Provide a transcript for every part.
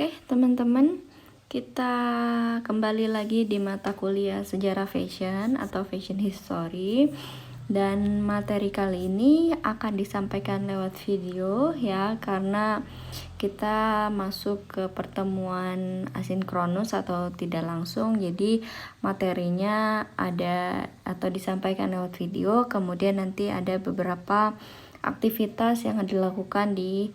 Oke, teman-teman, kita kembali lagi di mata kuliah Sejarah Fashion atau Fashion History. Dan materi kali ini akan disampaikan lewat video ya, karena kita masuk ke pertemuan asinkronus atau tidak langsung. Jadi materinya ada atau disampaikan lewat video, kemudian nanti ada beberapa aktivitas yang dilakukan di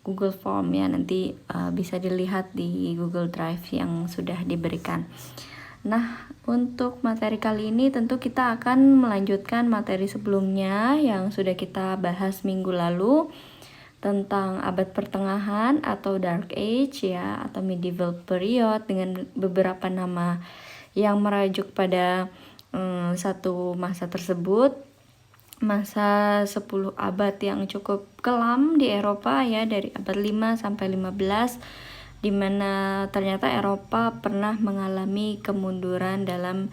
Google Form ya, nanti bisa dilihat di Google Drive yang sudah diberikan. Nah, untuk materi kali ini tentu kita akan melanjutkan materi sebelumnya yang sudah kita bahas minggu lalu tentang abad pertengahan atau Dark Age ya, atau Medieval Period dengan beberapa nama yang merajuk pada satu masa tersebut. Masa 10 abad yang cukup kelam di Eropa ya, dari abad 5 sampai 15, di mana ternyata Eropa pernah mengalami kemunduran dalam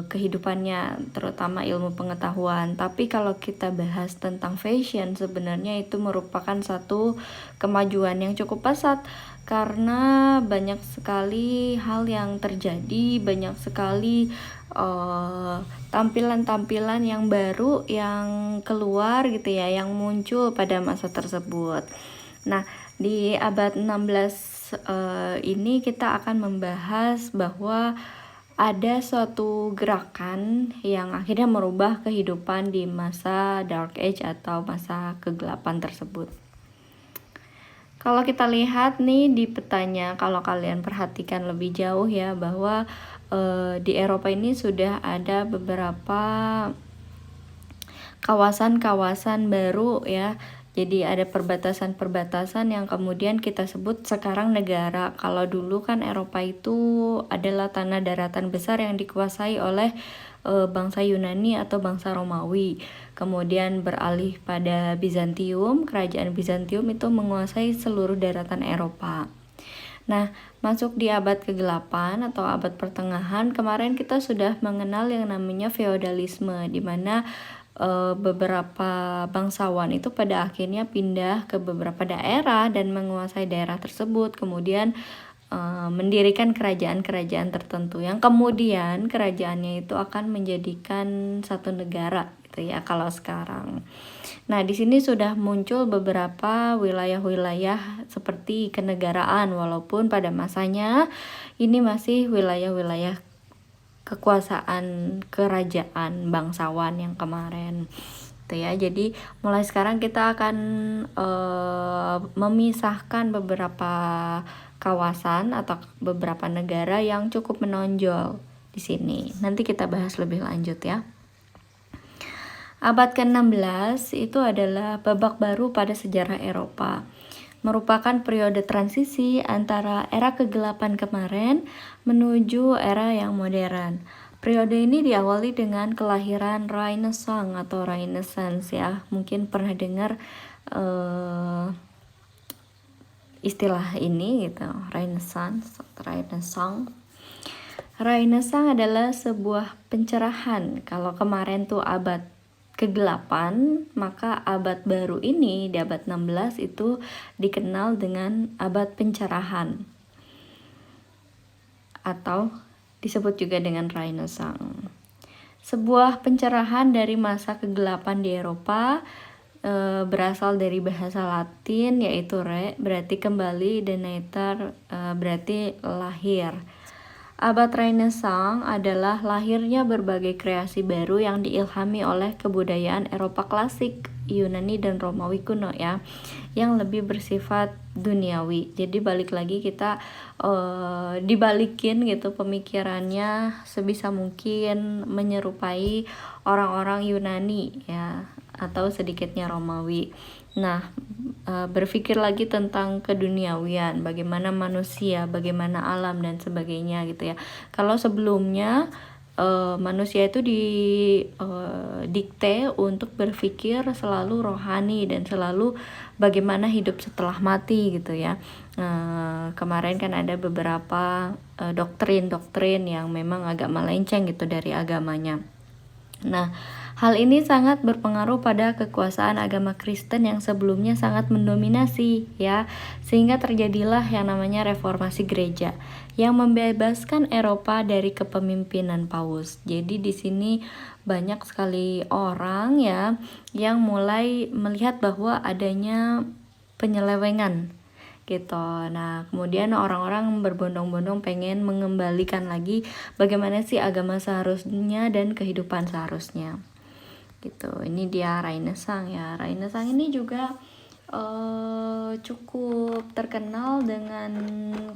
kehidupannya, terutama ilmu pengetahuan. Tapi kalau kita bahas tentang fashion, sebenarnya itu merupakan satu kemajuan yang cukup pesat, karena banyak sekali hal yang terjadi, banyak sekali tampilan-tampilan yang baru yang keluar gitu ya, yang muncul pada masa tersebut. Nah, di abad 16 ini kita akan membahas bahwa ada suatu gerakan yang akhirnya merubah kehidupan di masa Dark Age atau masa kegelapan tersebut. Kalau kita lihat nih di petanya, kalau kalian perhatikan lebih jauh ya, bahwa di Eropa ini sudah ada beberapa kawasan-kawasan baru ya. Jadi ada perbatasan-perbatasan yang kemudian kita sebut sekarang negara. Kalau dulu kan Eropa itu adalah tanah daratan besar yang dikuasai oleh bangsa Yunani atau bangsa Romawi. Kemudian beralih pada Bizantium, kerajaan Bizantium itu menguasai seluruh daratan Eropa. Nah, masuk di abad ke-8 atau abad pertengahan, kemarin kita sudah mengenal yang namanya feodalisme, di mana beberapa bangsawan itu pada akhirnya pindah ke beberapa daerah dan menguasai daerah tersebut, kemudian mendirikan kerajaan-kerajaan tertentu yang kemudian kerajaannya itu akan menjadikan satu negara gitu ya kalau sekarang. Nah, di sini sudah muncul beberapa wilayah-wilayah seperti kenegaraan, walaupun pada masanya ini masih wilayah-wilayah kekuasaan kerajaan bangsawan yang kemarin gitu ya. Jadi mulai sekarang kita akan memisahkan beberapa kawasan atau beberapa negara yang cukup menonjol di sini. Nanti kita bahas lebih lanjut ya. Abad ke-16 itu adalah babak baru pada sejarah Eropa. Merupakan periode transisi antara era kegelapan kemarin menuju era yang modern. Periode ini diawali dengan kelahiran Renaissance atau Renaissance ya. Mungkin pernah dengar istilah ini gitu, Renaissance. Renaissance adalah sebuah pencerahan. Kalau kemarin tuh abad ke-8, maka abad baru ini di abad 16 itu dikenal dengan abad pencerahan atau disebut juga dengan Renaissance. Sebuah pencerahan dari masa kegelapan di Eropa berasal dari bahasa Latin yaitu re, berarti kembali, dan nater berarti lahir. Abad Renaissance adalah lahirnya berbagai kreasi baru yang diilhami oleh kebudayaan Eropa klasik, Yunani dan Romawi kuno ya, yang lebih bersifat duniawi. Jadi balik lagi kita dibalikin gitu pemikirannya, sebisa mungkin menyerupai orang-orang Yunani ya, atau sedikitnya Romawi. Nah, berpikir lagi tentang keduniawian, bagaimana manusia, bagaimana alam dan sebagainya gitu ya. Kalau sebelumnya manusia itu didikte untuk berpikir selalu rohani dan selalu bagaimana hidup setelah mati gitu ya. Kemarin kan ada beberapa doktrin-doktrin yang memang agak melenceng gitu dari agamanya. Nah, Hal ini sangat berpengaruh pada kekuasaan agama Kristen yang sebelumnya sangat mendominasi ya, sehingga terjadilah yang namanya reformasi gereja yang membebaskan Eropa dari kepemimpinan Paus. Jadi di sini banyak sekali orang ya yang mulai melihat bahwa adanya penyelewengan gitu. Nah, kemudian orang-orang berbondong-bondong pengen mengembalikan lagi bagaimana sih agama seharusnya dan kehidupan seharusnya. Gitu. Ini dia Renaissance ya. Renaissance ini juga cukup terkenal dengan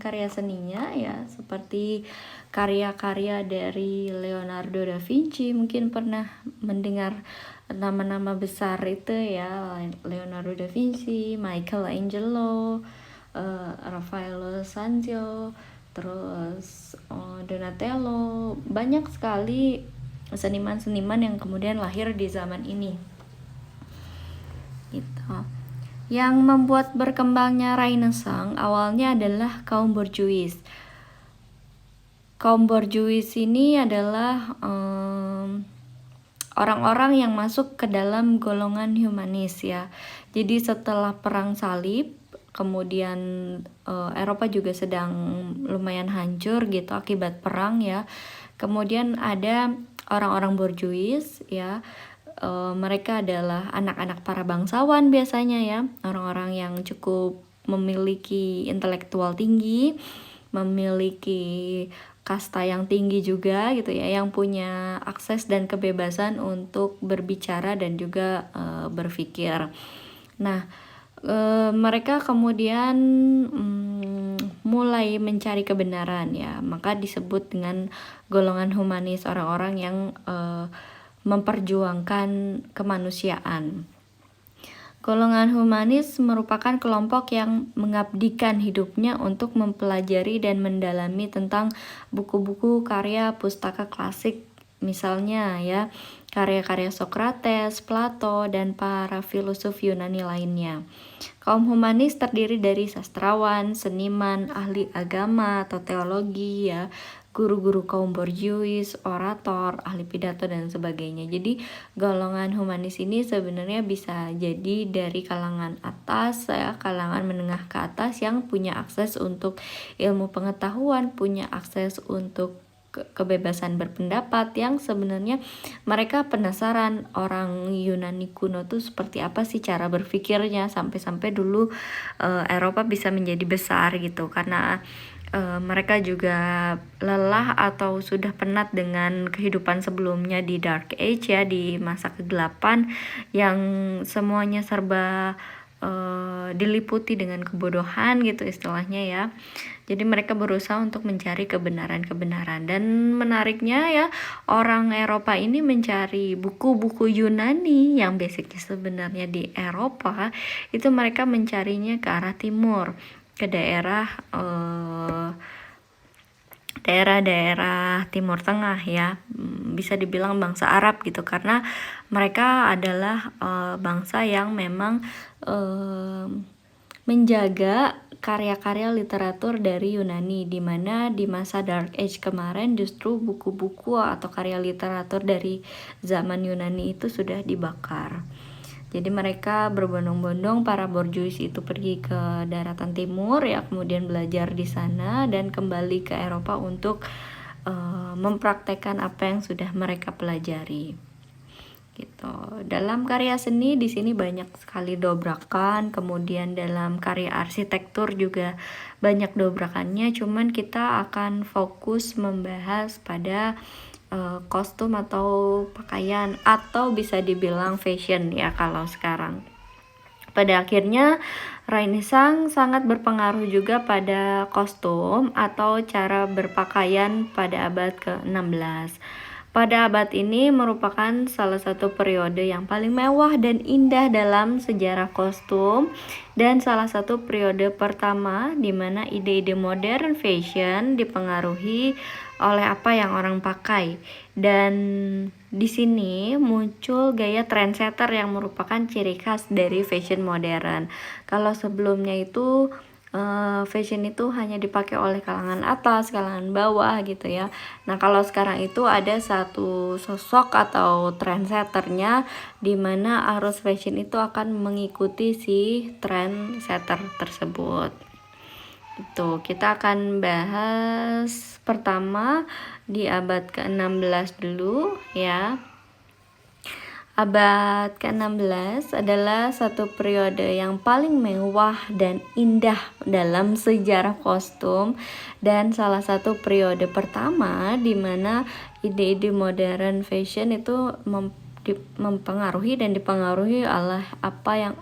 karya seninya ya, seperti karya-karya dari Leonardo da Vinci. Mungkin pernah mendengar nama-nama besar itu ya, Leonardo da Vinci, Michelangelo, Raffaello Sanzio, terus Donatello. Banyak sekali seniman-seniman yang kemudian lahir di zaman ini gitu. Yang membuat berkembangnya Renaissance awalnya adalah kaum borjuis. Kaum borjuis ini adalah orang-orang yang masuk ke dalam golongan humanis ya. Jadi setelah perang salib, kemudian Eropa juga sedang lumayan hancur gitu akibat perang ya. Kemudian ada orang-orang borjuis ya. Mereka adalah anak-anak para bangsawan biasanya ya, orang-orang yang cukup memiliki intelektual tinggi, memiliki kasta yang tinggi juga gitu ya, yang punya akses dan kebebasan untuk berbicara dan juga berpikir. Nah, mereka kemudian mulai mencari kebenaran ya, maka disebut dengan golongan humanis, orang-orang yang memperjuangkan kemanusiaan. Golongan humanis merupakan kelompok yang mengabdikan hidupnya untuk mempelajari dan mendalami tentang buku-buku karya pustaka klasik, misalnya ya karya-karya Sokrates, Plato, dan para filosof Yunani lainnya. Kaum humanis terdiri dari sastrawan, seniman, ahli agama atau teologi ya, guru-guru kaum borjuis, orator, ahli pidato, dan sebagainya. Jadi golongan humanis ini sebenarnya bisa jadi dari kalangan atas ya, kalangan menengah ke atas yang punya akses untuk ilmu pengetahuan, punya akses untuk kebebasan berpendapat, yang sebenarnya mereka penasaran orang Yunani kuno tuh seperti apa sih cara berpikirnya, sampai-sampai dulu Eropa bisa menjadi besar gitu, karena mereka juga lelah atau sudah penat dengan kehidupan sebelumnya di Dark Age ya, di masa kegelapan yang semuanya serba diliputi dengan kebodohan gitu istilahnya ya. Jadi mereka berusaha untuk mencari kebenaran-kebenaran, dan menariknya ya, orang Eropa ini mencari buku-buku Yunani yang basicnya sebenarnya di Eropa, itu mereka mencarinya ke arah timur, ke daerah-daerah Timur Tengah ya, bisa dibilang bangsa Arab gitu, karena mereka adalah bangsa yang memang menjaga karya-karya literatur dari Yunani, di mana di masa Dark Age kemarin justru buku-buku atau karya literatur dari zaman Yunani itu sudah dibakar. Jadi mereka berbondong-bondong, para borjuis itu pergi ke daratan timur ya, kemudian belajar di sana dan kembali ke Eropa untuk mempraktekkan apa yang sudah mereka pelajari. Gitu. Dalam karya seni di sini banyak sekali dobrakan, kemudian dalam karya arsitektur juga banyak dobrakannya, cuman kita akan fokus membahas pada kostum atau pakaian, atau bisa dibilang fashion ya kalau sekarang. Pada akhirnya Renaissance sangat berpengaruh juga pada kostum atau cara berpakaian pada abad ke-16. Pada abad ini merupakan salah satu periode yang paling mewah dan indah dalam sejarah kostum, dan salah satu periode pertama di mana ide-ide modern fashion dipengaruhi oleh apa yang orang pakai. Dan di sini muncul gaya trendsetter yang merupakan ciri khas dari fashion modern. Kalau sebelumnya itu fashion itu hanya dipakai oleh kalangan atas, kalangan bawah gitu ya. Nah, kalau sekarang itu ada satu sosok atau trendsetternya, di mana arus fashion itu akan mengikuti si trendsetter tersebut. Itu kita akan bahas pertama di abad ke-16 dulu ya. Abad ke-16 adalah satu periode yang paling mewah dan indah dalam sejarah kostum, dan salah satu periode pertama di mana ide-ide modern fashion itu mempengaruhi dan dipengaruhi oleh apa yang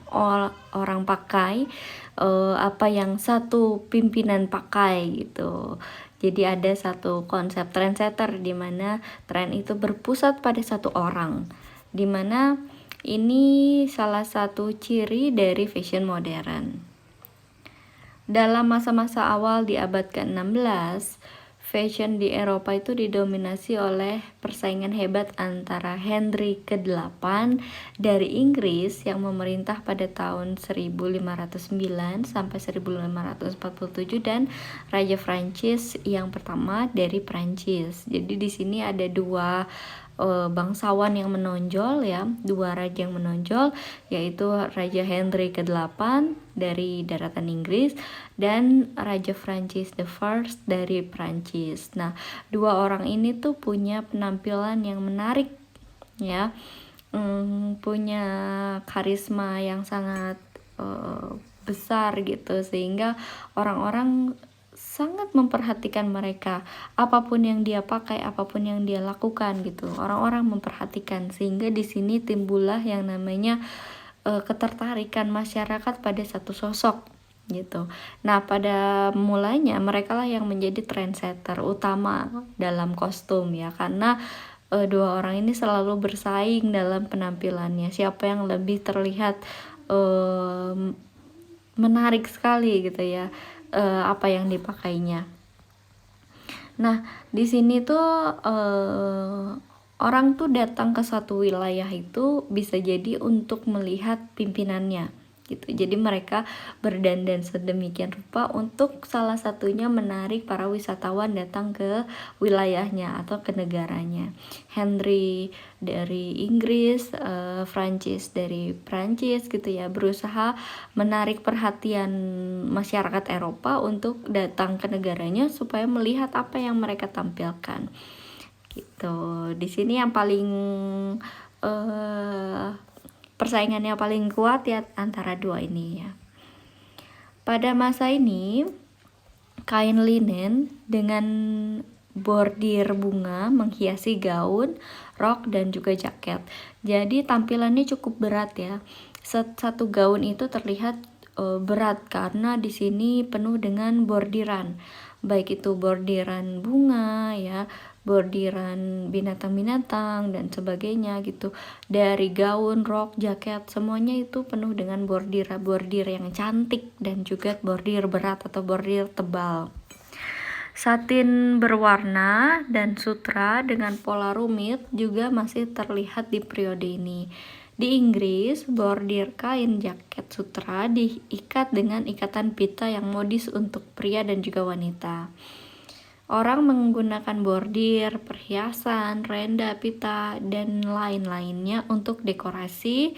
orang pakai, apa yang satu pimpinan pakai gitu. Jadi ada satu konsep trendsetter di mana tren itu berpusat pada satu orang, dimana ini salah satu ciri dari fashion modern. Dalam masa-masa awal di abad ke-16, fashion di Eropa itu didominasi oleh persaingan hebat antara Henry ke-8 dari Inggris yang memerintah pada tahun 1509 sampai 1547 dan Raja Prancis yang pertama dari Prancis. Jadi di sini ada dua bangsawan yang menonjol ya, dua raja yang menonjol, yaitu Raja Henry ke-8 dari daratan Inggris dan Raja Francis the First dari Prancis. Nah, dua orang ini tuh punya penampilan yang menarik ya, punya karisma yang sangat besar gitu, sehingga orang-orang sangat memperhatikan mereka. Apapun yang dia pakai, apapun yang dia lakukan gitu, orang-orang memperhatikan, sehingga di sini timbullah yang namanya ketertarikan masyarakat pada satu sosok gitu. Nah, pada mulanya mereka lah yang menjadi trendsetter utama dalam kostum ya, karena dua orang ini selalu bersaing dalam penampilannya, siapa yang lebih terlihat menarik sekali gitu ya, apa yang dipakainya. Nah, di sini tuh orang tuh datang ke suatu wilayah itu bisa jadi untuk melihat pimpinannya gitu. Jadi mereka berdandan sedemikian rupa untuk salah satunya menarik para wisatawan datang ke wilayahnya atau ke negaranya. Henry dari Inggris, Francis dari Prancis gitu ya, berusaha menarik perhatian masyarakat Eropa untuk datang ke negaranya supaya melihat apa yang mereka tampilkan gitu. Di sini yang paling persaingannya paling kuat ya antara dua ini ya. Pada masa ini kain linen dengan bordir bunga menghiasi gaun, rok dan juga jaket. Jadi tampilannya cukup berat ya. Satu gaun itu terlihat berat karena di sini penuh dengan bordiran. Baik itu bordiran bunga ya, bordiran binatang-binatang dan sebagainya gitu. Dari gaun, rok, jaket, semuanya itu penuh dengan bordir yang cantik dan juga bordir berat atau bordir tebal. Satin berwarna dan sutra dengan pola rumit juga masih terlihat di periode ini. Di Inggris, bordir kain jaket sutra diikat dengan ikatan pita yang modis untuk pria dan juga wanita. Orang menggunakan bordir, perhiasan, renda, pita, dan lain-lainnya untuk dekorasi,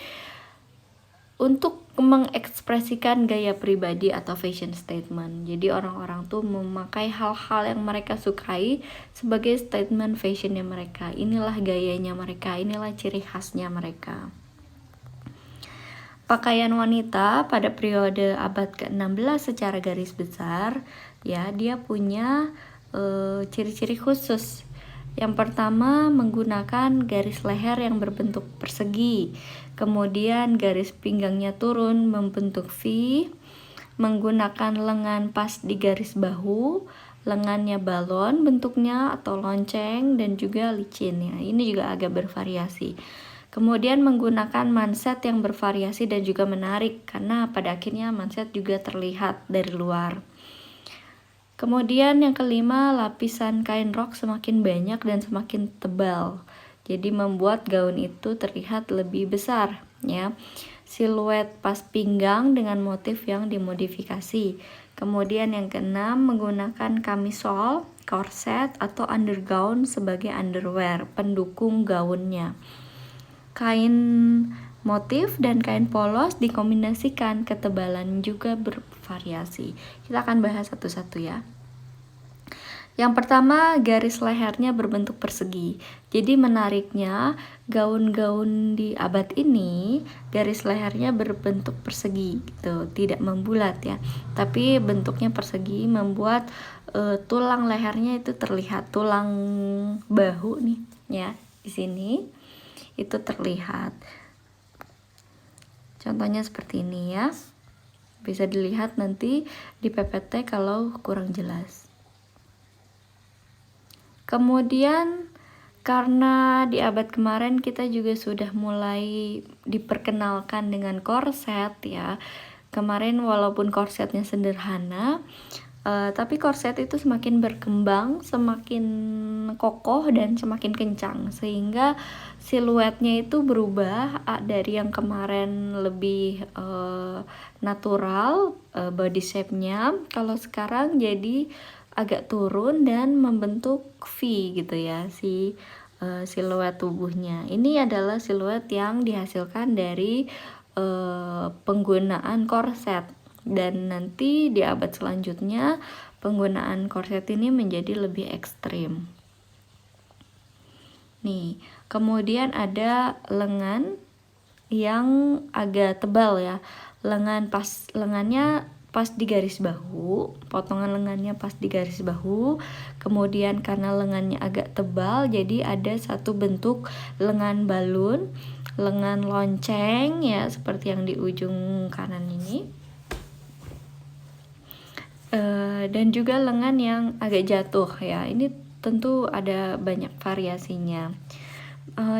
untuk mengekspresikan gaya pribadi atau fashion statement. Jadi orang-orang tuh memakai hal-hal yang mereka sukai sebagai statement fashionnya mereka. Inilah gayanya mereka, inilah ciri khasnya mereka. Pakaian wanita pada periode abad ke-16 secara garis besar ya, dia punya ciri-ciri khusus. Yang pertama, menggunakan garis leher yang berbentuk persegi, kemudian garis pinggangnya turun membentuk V, menggunakan lengan pas di garis bahu, lengannya balon bentuknya atau lonceng, dan juga licin ya. Ini juga agak bervariasi. Kemudian menggunakan manset yang bervariasi dan juga menarik, karena pada akhirnya manset juga terlihat dari luar. Kemudian yang kelima, lapisan kain rok semakin banyak dan semakin tebal. Jadi membuat gaun itu terlihat lebih besar ya. Siluet pas pinggang dengan motif yang dimodifikasi. Kemudian yang keenam, menggunakan kamisol, korset, atau undergown sebagai underwear, pendukung gaunnya. Kain motif dan kain polos dikombinasikan, ketebalan juga bervariasi. Kita akan bahas satu-satu ya. Yang pertama, garis lehernya berbentuk persegi. Jadi menariknya, gaun-gaun di abad ini garis lehernya berbentuk persegi gitu, tidak membulat ya. Tapi bentuknya persegi membuat tulang lehernya itu terlihat, tulang bahu nih ya, di sini itu terlihat. Contohnya seperti ini ya. Bisa dilihat nanti di PPT kalau kurang jelas. Kemudian karena di abad kemarin kita juga sudah mulai diperkenalkan dengan korset ya. Kemarin walaupun korsetnya sederhana, tapi korset itu semakin berkembang, semakin kokoh dan semakin kencang, sehingga siluetnya itu berubah dari yang kemarin lebih natural body shape-nya, kalau sekarang jadi agak turun dan membentuk V gitu ya, siluet tubuhnya. Ini adalah siluet yang dihasilkan dari penggunaan korset, dan nanti di abad selanjutnya penggunaan korset ini menjadi lebih ekstrim. Nih, kemudian ada lengan yang agak tebal ya. Lengannya pas di garis bahu, potongan lengannya pas di garis bahu. Kemudian karena lengannya agak tebal, jadi ada satu bentuk lengan balun, lengan lonceng ya, seperti yang di ujung kanan ini. Dan juga lengan yang agak jatuh ya. Ini tentu ada banyak variasinya.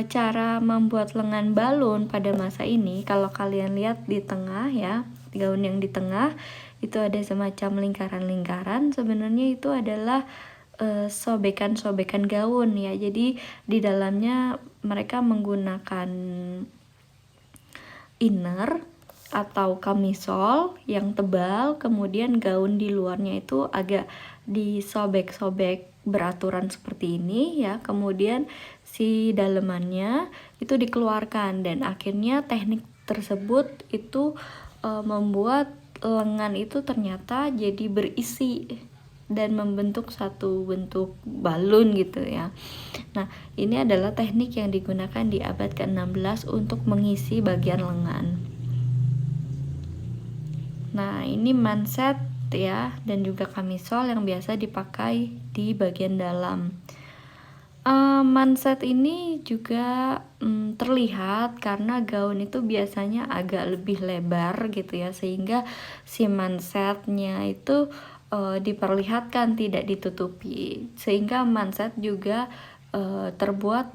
Cara membuat lengan balun pada masa ini, kalau kalian lihat di tengah ya, gaun yang di tengah itu ada semacam lingkaran-lingkaran. Sebenarnya itu adalah sobekan-sobekan gaun ya. Jadi di dalamnya mereka menggunakan inner atau kamisol yang tebal, kemudian gaun di luarnya itu agak disobek-sobek beraturan seperti ini ya. Kemudian si dalemannya itu dikeluarkan, dan akhirnya teknik tersebut itu membuat lengan itu ternyata jadi berisi dan membentuk satu bentuk balun gitu ya. Nah, ini adalah teknik yang digunakan di abad ke-16 untuk mengisi bagian lengan. Nah, ini manset ya, dan juga kamisol yang biasa dipakai di bagian dalam. Manset ini juga terlihat karena gaun itu biasanya agak lebih lebar gitu ya, sehingga si mansetnya itu diperlihatkan, tidak ditutupi, sehingga manset juga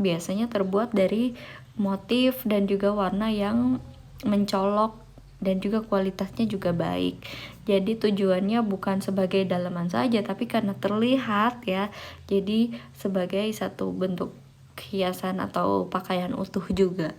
biasanya terbuat dari motif dan juga warna yang mencolok, dan juga kualitasnya juga baik. Jadi tujuannya bukan sebagai dalaman saja, tapi karena terlihat ya, jadi sebagai satu bentuk hiasan atau pakaian utuh juga.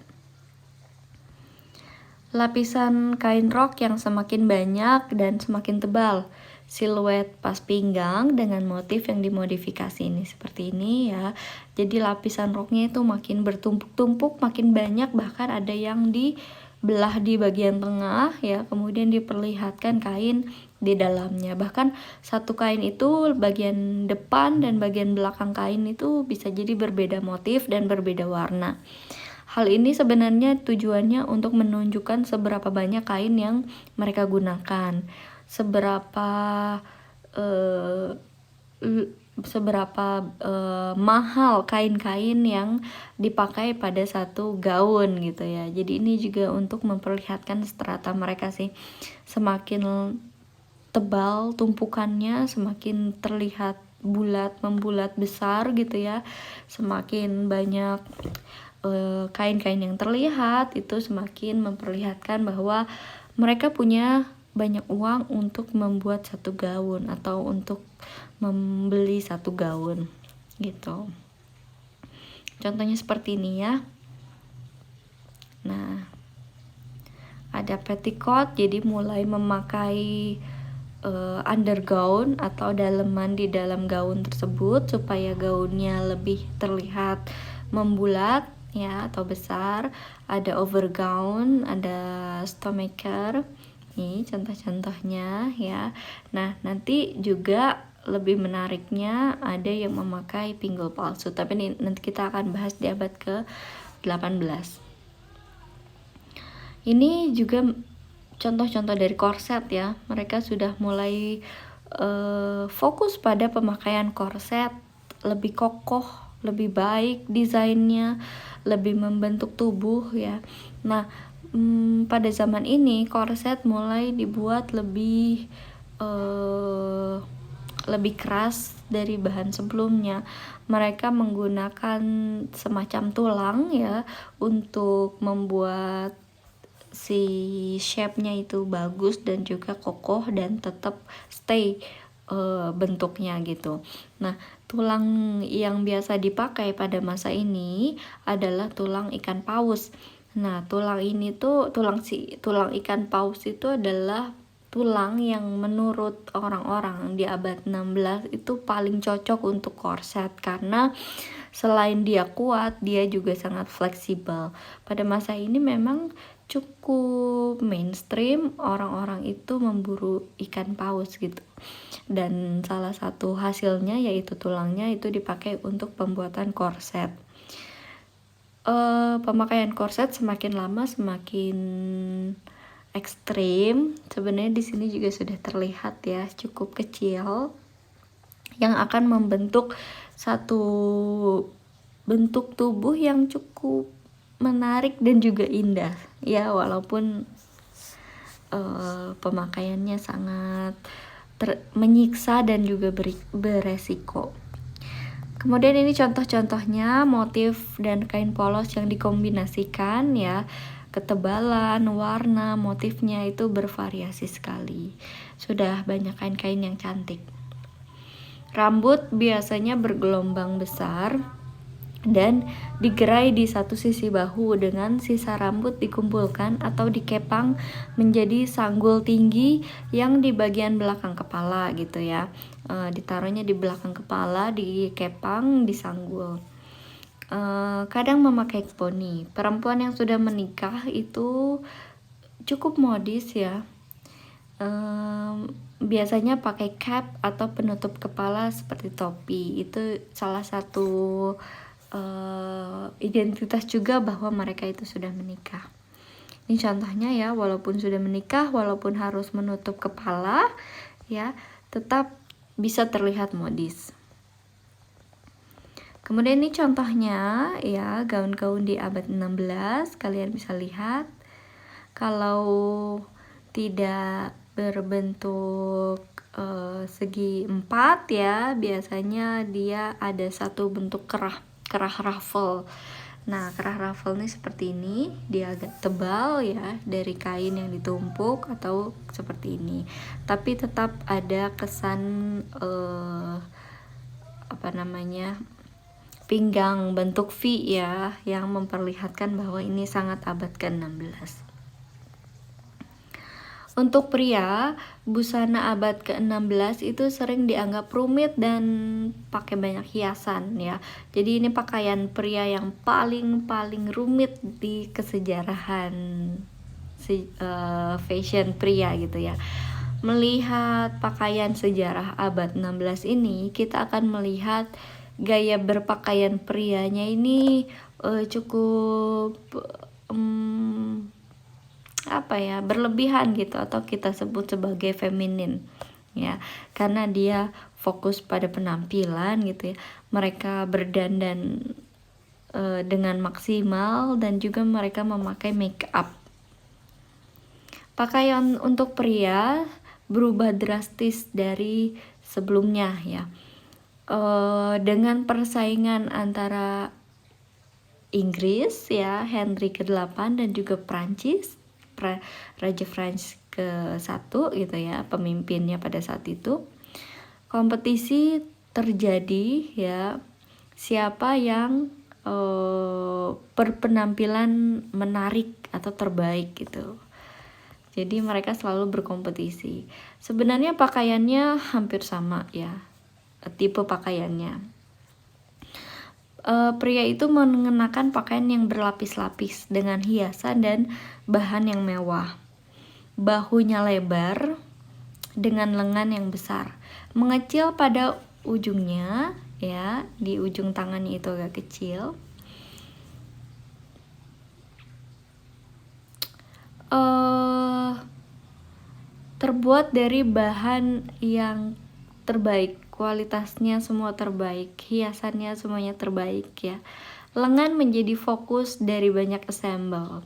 Lapisan kain rok yang semakin banyak dan semakin tebal. Siluet pas pinggang dengan motif yang dimodifikasi ini seperti ini ya. Jadi lapisan roknya itu makin bertumpuk-tumpuk, makin banyak, bahkan ada yang dibelah di bagian tengah ya, kemudian diperlihatkan kain di dalamnya. Bahkan satu kain itu bagian depan dan bagian belakang kain itu bisa jadi berbeda motif dan berbeda warna. Hal ini sebenarnya tujuannya untuk menunjukkan seberapa banyak kain yang mereka gunakan, seberapa mahal kain-kain yang dipakai pada satu gaun gitu ya. Jadi ini juga untuk memperlihatkan strata mereka sih. Semakin tebal tumpukannya, semakin terlihat membulat besar gitu ya. Semakin banyak kain-kain yang terlihat, itu semakin memperlihatkan bahwa mereka punya banyak uang untuk membuat satu gaun atau untuk membeli satu gaun gitu. Contohnya seperti ini ya. Nah, ada petticoat, jadi mulai memakai undergown atau daleman di dalam gaun tersebut supaya gaunnya lebih terlihat membulat ya atau besar. Ada overgown, ada stomacher. Nih contoh-contohnya ya. Nah, nanti juga lebih menariknya ada yang memakai pinggul palsu, tapi nanti kita akan bahas di abad ke-18. Ini juga contoh-contoh dari korset ya. Mereka sudah mulai fokus pada pemakaian korset, lebih kokoh, lebih baik desainnya, lebih membentuk tubuh ya. Nah, pada zaman ini korset mulai dibuat lebih keras dari bahan sebelumnya. Mereka menggunakan semacam tulang ya untuk membuat si shape-nya itu bagus dan juga kokoh dan tetap stay bentuknya gitu. Nah, tulang yang biasa dipakai pada masa ini adalah tulang ikan paus. Nah, tulang ikan paus itu adalah tulang yang menurut orang-orang di abad 16 itu paling cocok untuk korset karena selain dia kuat, dia juga sangat fleksibel. Pada masa ini memang cukup mainstream orang-orang itu memburu ikan paus gitu, dan salah satu hasilnya yaitu tulangnya itu dipakai untuk pembuatan korset. Pemakaian korset semakin lama semakin ekstrim. Sebenarnya di sini juga sudah terlihat ya, cukup kecil yang akan membentuk satu bentuk tubuh yang cukup menarik dan juga indah ya, walaupun pemakaiannya sangat menyiksa dan juga beresiko. Kemudian ini contoh-contohnya motif dan kain polos yang dikombinasikan ya. Ketebalan, warna, motifnya itu bervariasi sekali. Sudah banyak kain-kain yang cantik. Rambut biasanya bergelombang besar dan digerai di satu sisi bahu dengan sisa rambut dikumpulkan atau dikepang menjadi sanggul tinggi yang di bagian belakang kepala gitu ya. Ditaruhnya di belakang kepala, dikepang, disanggul. Kadang memakai poni. Perempuan yang sudah menikah itu cukup modis ya. Biasanya pakai cap atau penutup kepala seperti topi. Itu salah satu identitas juga bahwa mereka itu sudah menikah. Ini contohnya ya, walaupun sudah menikah, walaupun harus menutup kepala ya, tetap bisa terlihat modis. Kemudian ini contohnya ya, gaun-gaun di abad 16. Kalian bisa lihat kalau tidak berbentuk segi 4 ya, biasanya dia ada satu bentuk kerah ruffle. Nah, kerah ruffle ini seperti ini, dia agak tebal ya, dari kain yang ditumpuk atau seperti ini. Tapi tetap ada kesan pinggang bentuk V ya, yang memperlihatkan bahwa ini sangat abad ke-16. Untuk pria, busana abad ke-16 itu sering dianggap rumit dan pakai banyak hiasan ya. Jadi ini pakaian pria yang paling rumit di kesejarahan fashion pria gitu ya. Melihat pakaian sejarah abad 16 ini, kita akan melihat gaya berpakaian prianya ini cukup berlebihan gitu, atau kita sebut sebagai feminin ya, karena dia fokus pada penampilan gitu ya. Mereka berdandan dengan maksimal dan juga mereka memakai make up. Pakaian untuk pria berubah drastis dari sebelumnya ya, dengan persaingan antara Inggris ya, Henry ke-8 dan juga Prancis, Raja Prancis ke-1 gitu ya, pemimpinnya pada saat itu. Kompetisi terjadi ya, siapa yang berpenampilan menarik atau terbaik gitu. Jadi mereka selalu berkompetisi. Sebenarnya pakaiannya hampir sama ya, tipe pakaiannya. Pria itu mengenakan pakaian yang berlapis-lapis dengan hiasan dan bahan yang mewah. Bahunya lebar dengan lengan yang besar, mengecil pada ujungnya ya, di ujung tangannya itu agak kecil. Terbuat dari bahan yang terbaik, kualitasnya semua terbaik, hiasannya semuanya terbaik ya. Lengan menjadi fokus dari banyak assemble.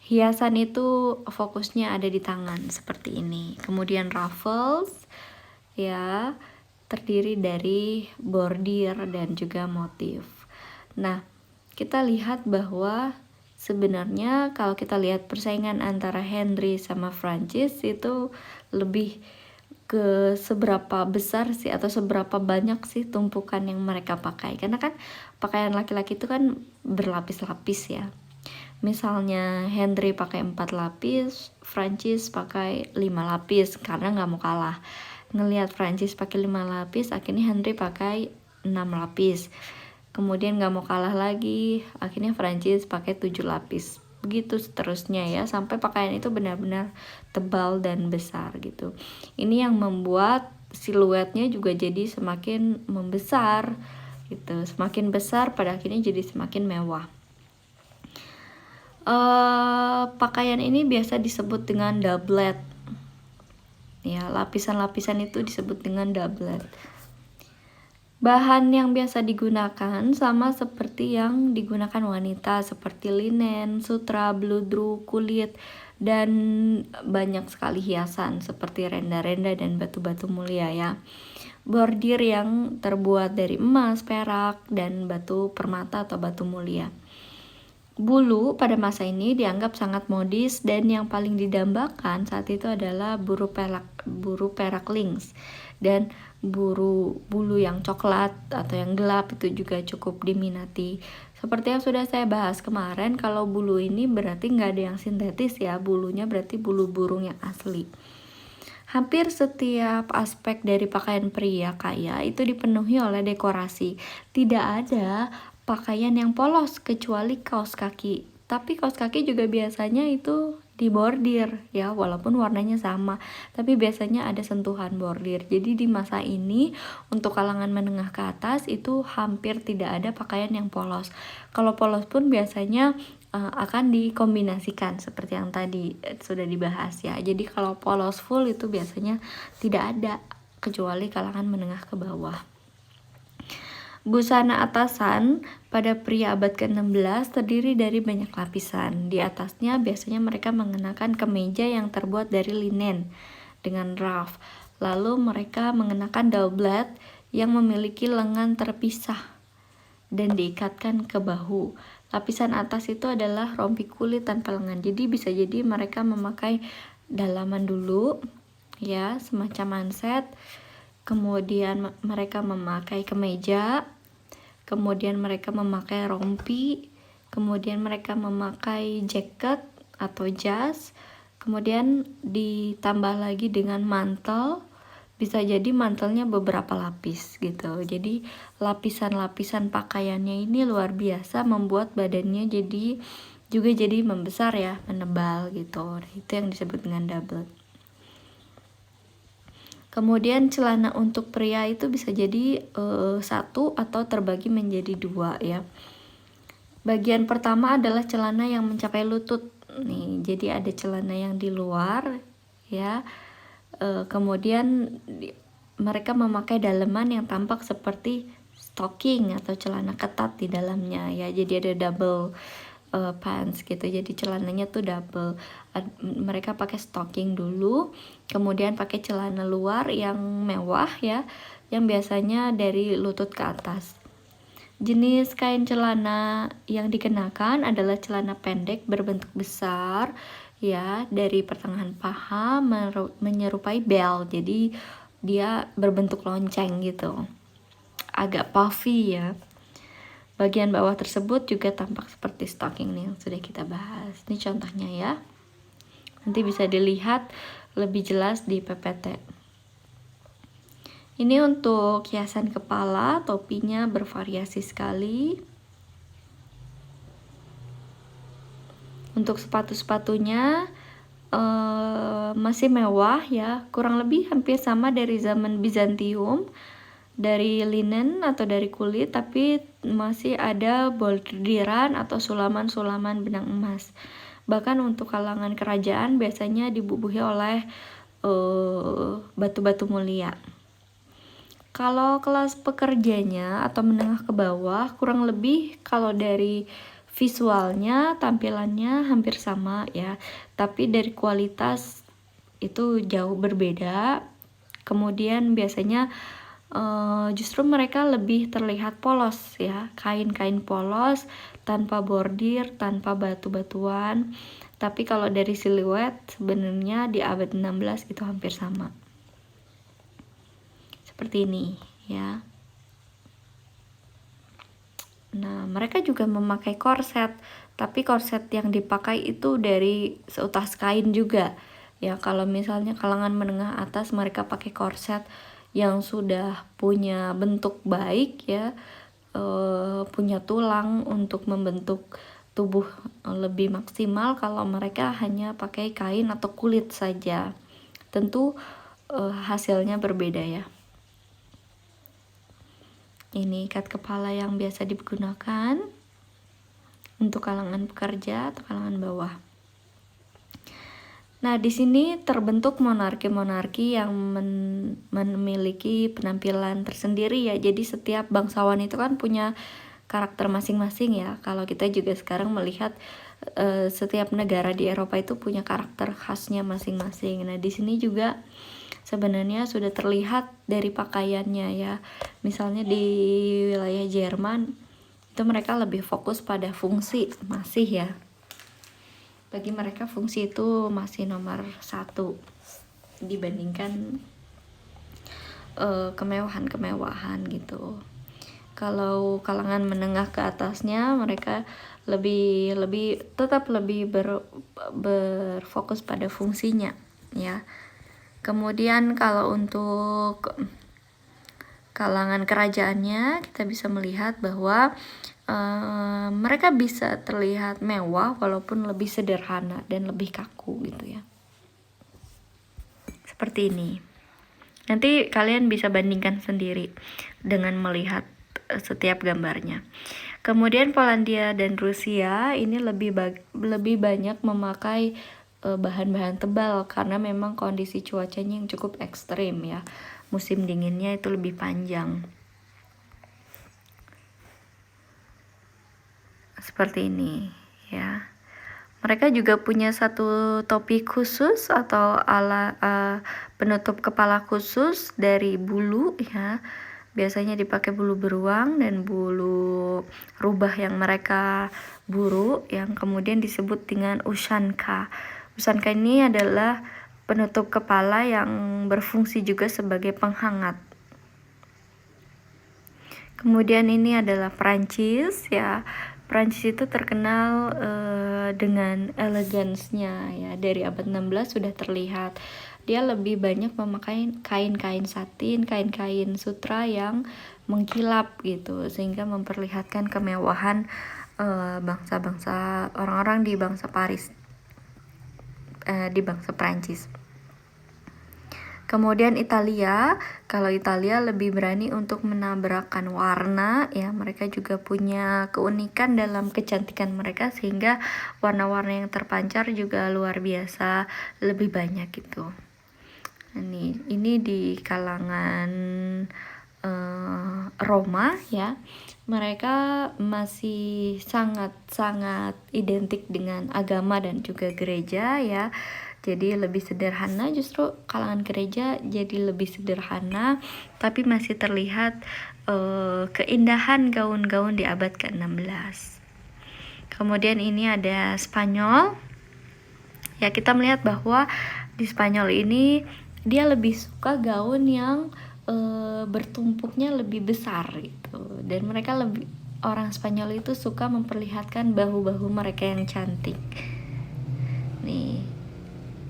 Hiasan itu fokusnya ada di tangan seperti ini. Kemudian ruffles ya, terdiri dari bordir dan juga motif. Nah, kita lihat bahwa sebenarnya kalau kita lihat persaingan antara Henry sama Francis itu lebih ke seberapa besar sih atau seberapa banyak sih tumpukan yang mereka pakai. Karena kan pakaian laki-laki itu kan berlapis-lapis ya. Misalnya Henry pakai 4 lapis, Francis pakai 5 lapis karena nggak mau kalah. Ngelihat Francis pakai 5 lapis, akhirnya Henry pakai 6 lapis. Kemudian gak mau kalah lagi, akhirnya Francis pakai 7 lapis. Begitu seterusnya ya, sampai pakaian itu benar-benar tebal dan besar gitu. Ini yang membuat siluetnya juga jadi semakin membesar gitu. Semakin besar pada akhirnya jadi semakin mewah. Pakaian ini biasa disebut dengan doublet. Ya, lapisan-lapisan itu disebut dengan doublet. Bahan yang biasa digunakan sama seperti yang digunakan wanita, seperti linen, sutra, bludru, kulit, dan banyak sekali hiasan seperti renda-renda dan batu-batu mulia ya. Bordir yang terbuat dari emas, perak, dan batu permata atau batu mulia. Bulu pada masa ini dianggap sangat modis dan yang paling didambakan saat itu adalah buru perak lynx, dan bulu yang coklat atau yang gelap itu juga cukup diminati. Seperti yang sudah saya bahas kemarin, kalau bulu ini berarti nggak ada yang sintetis ya, bulunya berarti bulu burung yang asli. Hampir setiap aspek dari pakaian pria kaya itu dipenuhi oleh dekorasi. Tidak ada pakaian yang polos kecuali kaos kaki. Tapi kaos kaki juga biasanya itu dibordir ya, walaupun warnanya sama, tapi biasanya ada sentuhan bordir. Jadi di masa ini untuk kalangan menengah ke atas itu hampir tidak ada pakaian yang polos. Kalau polos pun biasanya akan dikombinasikan seperti yang tadi sudah dibahas ya. Jadi kalau polos full itu biasanya tidak ada kecuali kalangan menengah ke bawah. Busana atasan pada pria abad ke-16 terdiri dari banyak lapisan. Di atasnya biasanya mereka mengenakan kemeja yang terbuat dari linen dengan ruff. Lalu mereka mengenakan doublet yang memiliki lengan terpisah dan diikatkan ke bahu. Lapisan atas itu adalah rompi kulit tanpa lengan. Jadi bisa jadi mereka memakai dalaman dulu ya, semacam manset. Kemudian mereka memakai kemeja, kemudian mereka memakai rompi, kemudian mereka memakai jaket atau jas, kemudian ditambah lagi dengan mantel. Bisa jadi mantelnya beberapa lapis gitu. Jadi lapisan-lapisan pakaiannya ini luar biasa, membuat badannya jadi membesar ya, menebal gitu. Itu yang disebut dengan doublet. Kemudian celana untuk pria itu bisa jadi satu atau terbagi menjadi dua ya. Bagian pertama adalah celana yang mencapai lutut. Nih, jadi ada celana yang di luar ya. Kemudian mereka memakai daleman yang tampak seperti stocking atau celana ketat di dalamnya ya. Jadi ada double pants gitu, jadi celananya tuh double. Mereka pakai stocking dulu, kemudian pakai celana luar yang mewah ya, yang biasanya dari lutut ke atas. Jenis kain celana yang dikenakan adalah celana pendek berbentuk besar ya, dari pertengahan paha menyerupai bel, jadi dia berbentuk lonceng gitu, agak puffy ya. Bagian bawah tersebut juga tampak seperti stocking nih yang sudah kita bahas. Ini contohnya ya. Nanti bisa dilihat lebih jelas di PPT. Ini untuk hiasan kepala, topinya bervariasi sekali. Untuk sepatu-sepatunya masih mewah ya, kurang lebih hampir sama dari zaman Bizantium, dari linen atau dari kulit, tapi masih ada bordiran atau sulaman-sulaman benang emas. Bahkan untuk kalangan kerajaan biasanya dibubuhi oleh batu-batu mulia. Kalau kelas pekerjanya atau menengah ke bawah, kurang lebih kalau dari visualnya, tampilannya hampir sama ya, tapi dari kualitas itu jauh berbeda. Kemudian biasanya justru mereka lebih terlihat polos ya, kain-kain polos tanpa bordir, tanpa batu-batuan. Tapi kalau dari siluet sebenarnya di abad 16 itu hampir sama. Seperti ini ya. Nah, mereka juga memakai korset, tapi korset yang dipakai itu dari seutas kain juga. Ya, kalau misalnya kalangan menengah atas mereka pakai korset yang sudah punya bentuk baik ya, punya tulang untuk membentuk tubuh lebih maksimal. Kalau mereka hanya pakai kain atau kulit saja, tentu hasilnya berbeda ya. Ini ikat kepala yang biasa digunakan untuk kalangan pekerja atau kalangan bawah. Nah, di sini terbentuk monarki-monarki yang memiliki penampilan tersendiri ya. Jadi setiap bangsawan itu kan punya karakter masing-masing ya. Kalau kita juga sekarang melihat setiap negara di Eropa itu punya karakter khasnya masing-masing. Nah, di sini juga sebenarnya sudah terlihat dari pakaiannya ya. Misalnya di wilayah Jerman itu mereka lebih fokus pada fungsi, masih ya. Bagi mereka fungsi itu masih nomor 1 dibandingkan kemewahan-kemewahan gitu. Kalau kalangan menengah ke atasnya mereka tetap lebih berfokus pada fungsinya ya. Kemudian kalau untuk kalangan kerajaannya kita bisa melihat bahwa mereka bisa terlihat mewah walaupun lebih sederhana dan lebih kaku gitu ya. Seperti ini. Nanti kalian bisa bandingkan sendiri dengan melihat setiap gambarnya. Kemudian Polandia dan Rusia ini lebih banyak memakai bahan-bahan tebal karena memang kondisi cuacanya yang cukup ekstrim ya. Musim dinginnya itu lebih panjang. Seperti ini ya. Mereka juga punya satu topi khusus atau penutup kepala khusus dari bulu ya. Biasanya dipakai bulu beruang dan bulu rubah yang mereka buru yang kemudian disebut dengan ushanka. Ushanka ini adalah penutup kepala yang berfungsi juga sebagai penghangat. Kemudian ini adalah Prancis ya. Prancis itu terkenal dengan elegansnya ya. Dari abad 16 sudah terlihat. Dia lebih banyak memakai kain-kain satin, kain-kain sutra yang mengkilap gitu, sehingga memperlihatkan kemewahan bangsa-bangsa orang-orang di bangsa Paris, di bangsa Prancis. Kemudian Italia, kalau Italia lebih berani untuk menabrakkan warna ya, mereka juga punya keunikan dalam kecantikan mereka sehingga warna-warna yang terpancar juga luar biasa lebih banyak gitu. Ini di kalangan Roma ya, mereka masih sangat-sangat identik dengan agama dan juga gereja ya. Jadi lebih sederhana, justru kalangan gereja jadi lebih sederhana, tapi masih terlihat keindahan gaun-gaun di abad ke-16. Kemudian ini ada Spanyol. Ya, kita melihat bahwa di Spanyol ini dia lebih suka gaun yang bertumpuknya lebih besar gitu. Dan orang Spanyol itu suka memperlihatkan bahu-bahu mereka yang cantik. Nih.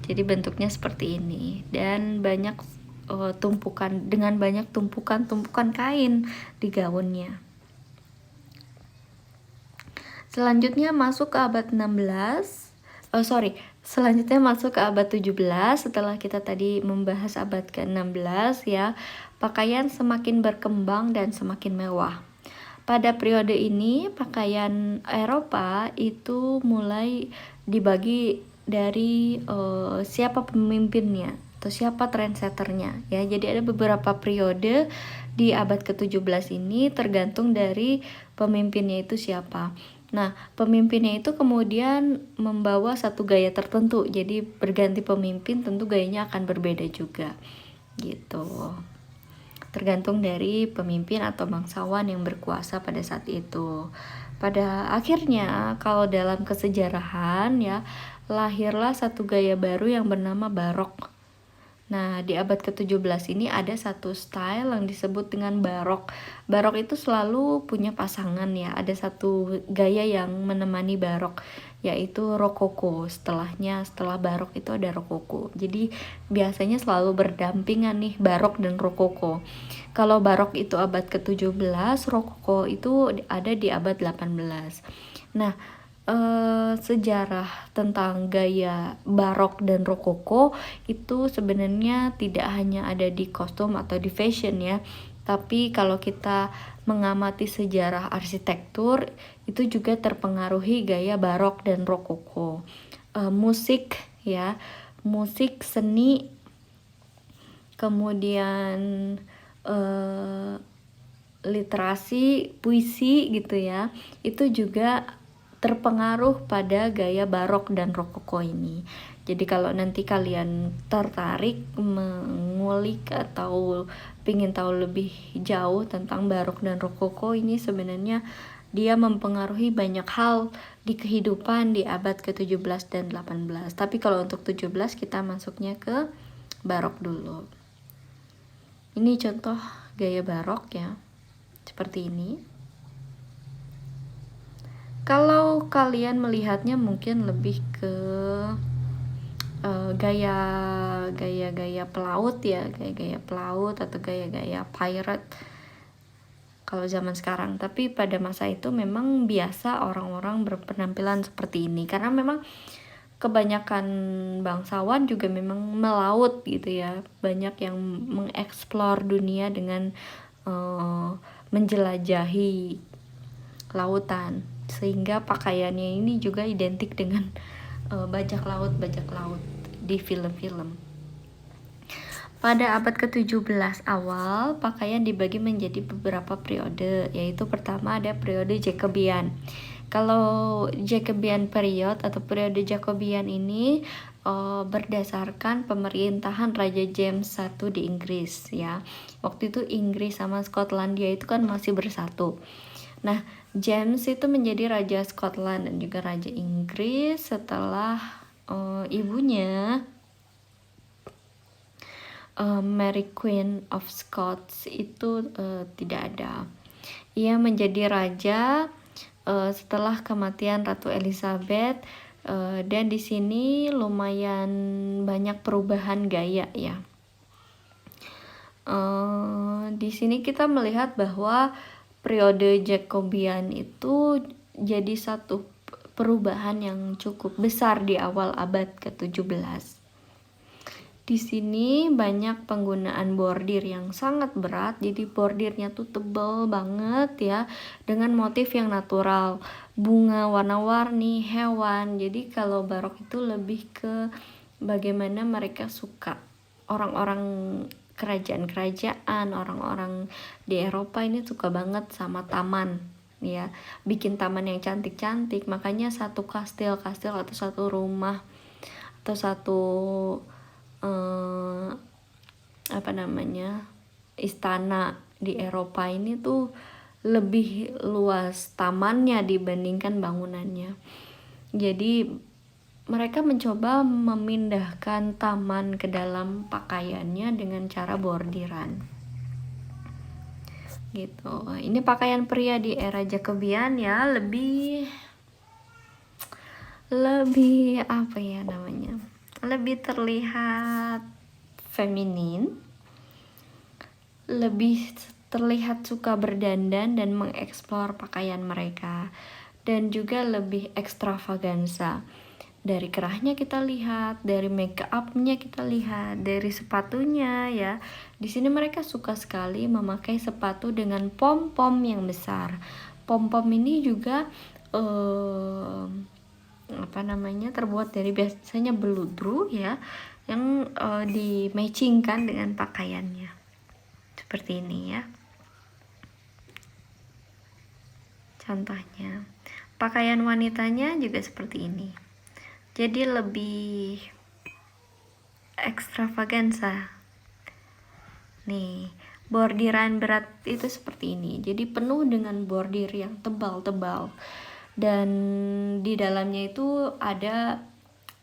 Jadi bentuknya seperti ini dan banyak banyak tumpukan kain di gaunnya. Selanjutnya masuk ke abad 16. Selanjutnya masuk ke abad 17. Setelah kita tadi membahas abad ke-16 ya, pakaian semakin berkembang dan semakin mewah. Pada periode ini, pakaian Eropa itu mulai dibagi dari siapa pemimpinnya atau siapa trendsetternya ya. Jadi ada beberapa periode di abad ke-17 ini tergantung dari pemimpinnya itu siapa. Nah, pemimpinnya itu kemudian membawa satu gaya tertentu. Jadi berganti pemimpin tentu gayanya akan berbeda juga. Gitu. Tergantung dari pemimpin atau bangsawan yang berkuasa pada saat itu. Pada akhirnya, kalau dalam kesejarahan ya, lahirlah satu gaya baru yang bernama barok. Nah, di abad ke-17 ini ada satu style yang disebut dengan barok. Barok itu selalu punya pasangan ya. Ada satu gaya yang menemani barok, yaitu rokoko. Setelah barok itu ada rokoko. Jadi biasanya selalu berdampingan nih barok dan rokoko. Kalau barok itu abad ke-17, rokoko itu ada di abad 18. Nah, sejarah tentang gaya barok dan rokoko itu sebenarnya tidak hanya ada di kostum atau di fashion ya, tapi kalau kita mengamati sejarah arsitektur itu juga terpengaruhi gaya barok dan rokoko. Musik ya, musik, seni, kemudian literasi, puisi gitu ya, itu juga terpengaruh pada gaya barok dan rokoko ini. Jadi kalau nanti kalian tertarik mengulik atau ingin tahu lebih jauh tentang barok dan rokoko ini, sebenarnya dia mempengaruhi banyak hal di kehidupan di abad ke-17 dan 18. Tapi kalau untuk 17 kita masuknya ke barok dulu. Ini contoh gaya barok ya, seperti ini. Kalau kalian melihatnya mungkin lebih ke gaya pelaut ya, gaya pelaut atau gaya pirate kalau zaman sekarang. Tapi pada masa itu memang biasa orang-orang berpenampilan seperti ini karena memang kebanyakan bangsawan juga memang melaut gitu ya, banyak yang mengeksplor dunia dengan menjelajahi lautan, sehingga pakaiannya ini juga identik dengan bajak laut di film-film. Pada abad ke-17 awal, pakaian dibagi menjadi beberapa periode, yaitu pertama ada periode Jacobean. Kalau Jacobean period atau periode Jacobean ini berdasarkan pemerintahan Raja James I di Inggris ya. Waktu itu Inggris sama Skotlandia itu kan masih bersatu. Nah, James itu menjadi Raja Scotland dan juga Raja Inggris setelah ibunya Mary Queen of Scots itu tidak ada. Ia menjadi raja setelah kematian Ratu Elizabeth, dan di sini lumayan banyak perubahan gaya ya. Di sini kita melihat bahwa periode Jacobean itu jadi satu perubahan yang cukup besar di awal abad ke-17. Di sini banyak penggunaan bordir yang sangat berat, jadi bordirnya tuh tebal banget ya, dengan motif yang natural, bunga warna-warni, hewan. Jadi kalau barok itu lebih ke bagaimana mereka suka, orang-orang kerajaan-kerajaan, orang-orang di Eropa ini suka banget sama taman ya, bikin taman yang cantik-cantik. Makanya satu kastil atau satu rumah atau satu istana di Eropa ini tuh lebih luas tamannya dibandingkan bangunannya. Jadi mereka mencoba memindahkan taman ke dalam pakaiannya dengan cara bordiran gitu. Ini pakaian pria di era Jacobean ya, lebih apa ya namanya, lebih terlihat feminin, lebih terlihat suka berdandan dan mengeksplor pakaian mereka, dan juga lebih ekstravaganza. Dari kerahnya kita lihat, dari make upnya kita lihat, dari sepatunya ya. Di sini mereka suka sekali memakai sepatu dengan pom-pom yang besar. Pom-pom ini juga terbuat dari biasanya beludru ya, yang di-matchingkan dengan pakaiannya. Seperti ini ya. Contohnya. Pakaian wanitanya juga seperti ini. Jadi lebih ekstravaganza. Nih, bordiran berat itu seperti ini. Jadi penuh dengan bordir yang tebal-tebal. Dan di dalamnya itu ada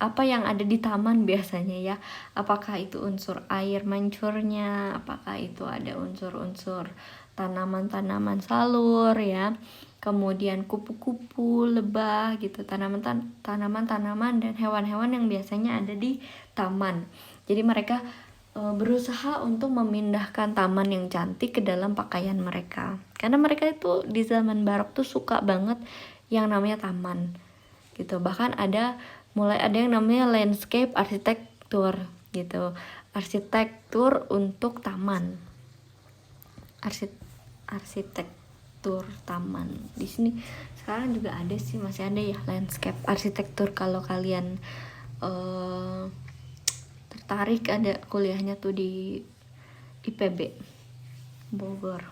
apa yang ada di taman biasanya ya. Apakah itu unsur air mancurnya, apakah itu ada unsur-unsur tanaman-tanaman salur ya. Kemudian kupu-kupu, lebah gitu, tanaman-tanaman dan hewan-hewan yang biasanya ada di taman. Jadi mereka berusaha untuk memindahkan taman yang cantik ke dalam pakaian mereka. Karena mereka itu di zaman barok tuh suka banget yang namanya taman. Gitu. Bahkan mulai ada yang namanya landscape arsitektur gitu. Arsitektur untuk taman. Arsitektur taman. Di sini sekarang juga ada sih, masih ada ya landscape arsitektur. Kalau kalian tertarik, ada kuliahnya tuh di IPB Bogor.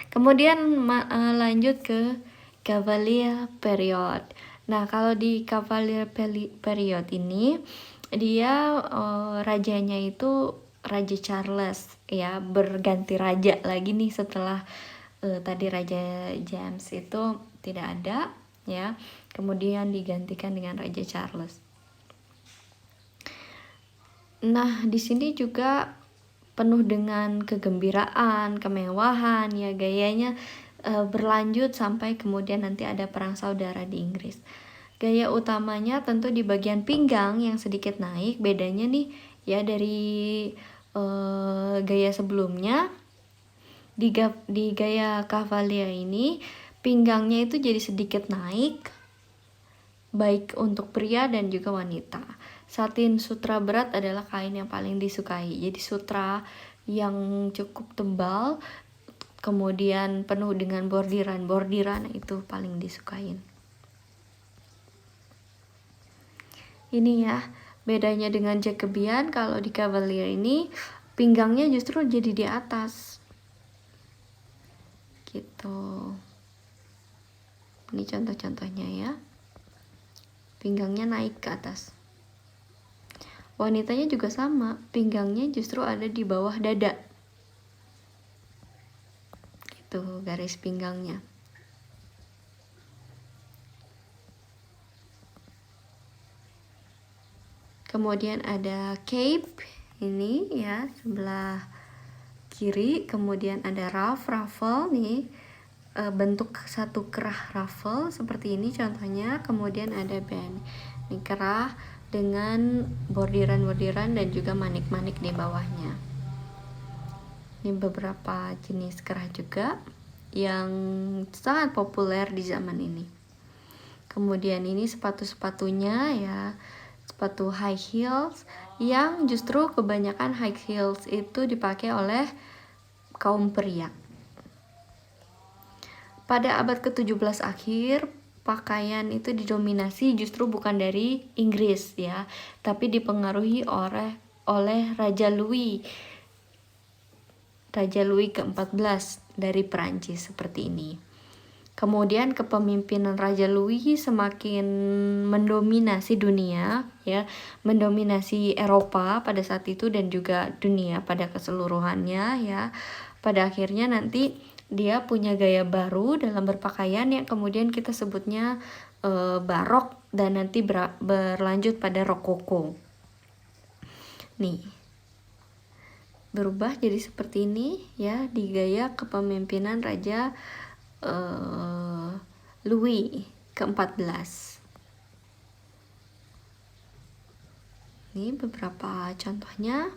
Kemudian lanjut ke Cavalier Period. Nah, kalau di Cavalier Period ini dia rajanya itu Raja Charles ya, berganti raja lagi nih setelah tadi Raja James itu tidak ada ya, kemudian digantikan dengan Raja Charles. Nah, di sini juga penuh dengan kegembiraan, kemewahan ya, gayanya berlanjut sampai kemudian nanti ada perang saudara di Inggris. Gaya utamanya tentu di bagian pinggang yang sedikit naik, bedanya nih ya dari gaya sebelumnya. Di gaya Cavalier ini pinggangnya itu jadi sedikit naik, baik untuk pria dan juga wanita. Satin sutra berat adalah kain yang paling disukai. Jadi sutra yang cukup tebal, kemudian penuh dengan bordiran itu paling disukain. Ini ya bedanya dengan Jacobean. Kalau di Cavalier ini pinggangnya justru jadi di atas gitu. Ini contoh-contohnya ya, pinggangnya naik ke atas. Wanitanya juga sama, pinggangnya justru ada di bawah dada gitu, garis pinggangnya. Kemudian ada cape ini ya, sebelah kiri. Kemudian ada ruffle nih, bentuk satu kerah ruffle seperti ini contohnya. Kemudian ada band, ini kerah dengan bordiran dan juga manik-manik di bawahnya. Ini beberapa jenis kerah juga yang sangat populer di zaman ini. Kemudian ini sepatu-sepatunya ya, sepatu high heels, yang justru kebanyakan high heels itu dipakai oleh kaum pria. Pada abad ke-17 akhir, pakaian itu didominasi justru bukan dari Inggris ya, tapi dipengaruhi oleh Raja Louis ke-14 dari Perancis seperti ini. Kemudian kepemimpinan Raja Louis semakin mendominasi dunia ya, mendominasi Eropa pada saat itu dan juga dunia pada keseluruhannya ya. Pada akhirnya nanti dia punya gaya baru dalam berpakaian yang kemudian kita sebutnya barok dan nanti berlanjut pada rokoko. Nih, berubah jadi seperti ini ya di gaya kepemimpinan Raja Louis ke-14. Ini beberapa contohnya.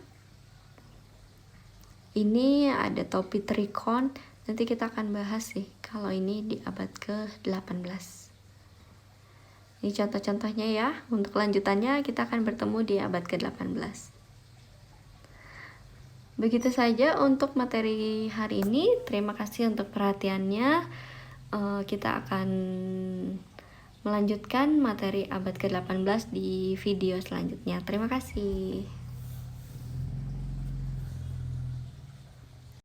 Ini ada topi trikon, nanti kita akan bahas sih kalau ini di abad ke-18. Ini contoh-contohnya ya. Untuk lanjutannya kita akan bertemu di abad ke-18. Begitu saja untuk materi hari ini. Terima kasih untuk perhatiannya. Kita akan melanjutkan materi abad ke-18 di video selanjutnya. Terima kasih.